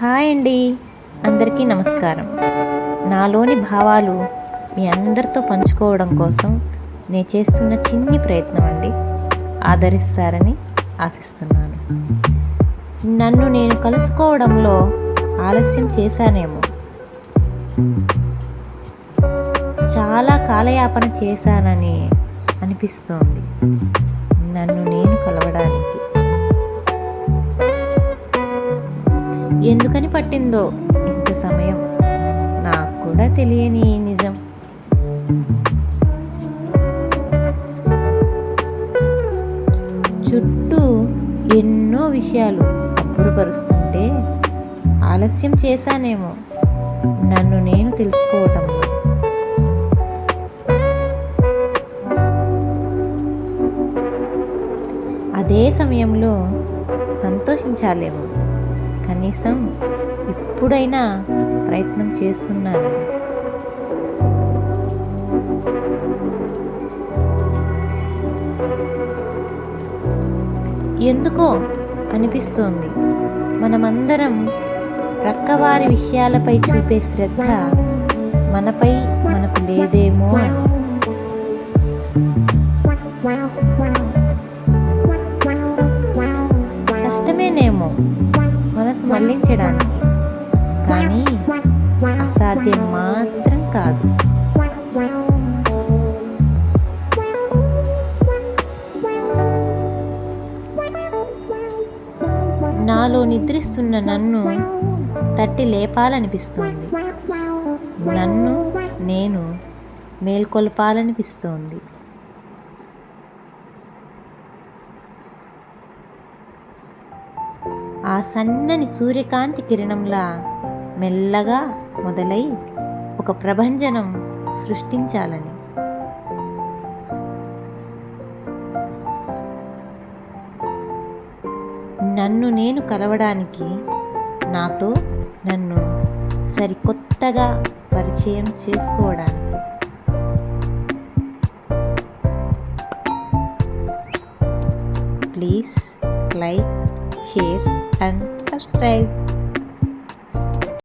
Hi అండి, అందరికీ నమస్కారం. నాలోని భావాలు మీ అందరితో పంచుకోవడం కోసం నేను చేస్తున్న చిన్ని ప్రయత్నం అండి. ఆదరిస్తారని ఆశిస్తున్నాను. నన్ను నేను కలుసుకోవడంలో ఆలస్యం చేశానేమో, చాలా కాలయాపన చేశానని అనిపిస్తోంది నన్ను నేను కలవడానికి. ఎందుకని పట్టిందో ఇంత సమయం నాకు కూడా తెలియని ఈ నిజం. చుట్టూ ఎన్నో విషయాలు అబ్బురపరుస్తుంటే ఆలస్యం చేశానేమో నన్ను నేను తెలుసుకోవటంలో. అదే సమయంలో సంతోషించాలేమో, కనీసం ఇప్పుడైనా ప్రయత్నం చేస్తున్నానని. ఎందుకో అనిపిస్తోంది మనమందరం ప్రక్కవారి విషయాలపై చూపే శ్రద్ధ మనపై మనకు లేదేమో అని. కష్టమేనేమో మనసు మళ్లించడానికి, కానీ అసాధ్యం మాత్రం కాదు. నాలో నిద్రిస్తున్న నన్ను తట్టి లేపాలనిపిస్తోంది. నన్ను నేను మేల్కొల్పాలనిపిస్తోంది. ఆ సన్నని సూర్యకాంతి కిరణంలా మెల్లగా మొదలై ఒక ప్రభంజనం సృష్టించాలని. నన్ను నేను కలవడానికి, నాతో నన్ను సరికొత్తగా పరిచయం చేసుకోవడానికి. Please like, share and subscribe.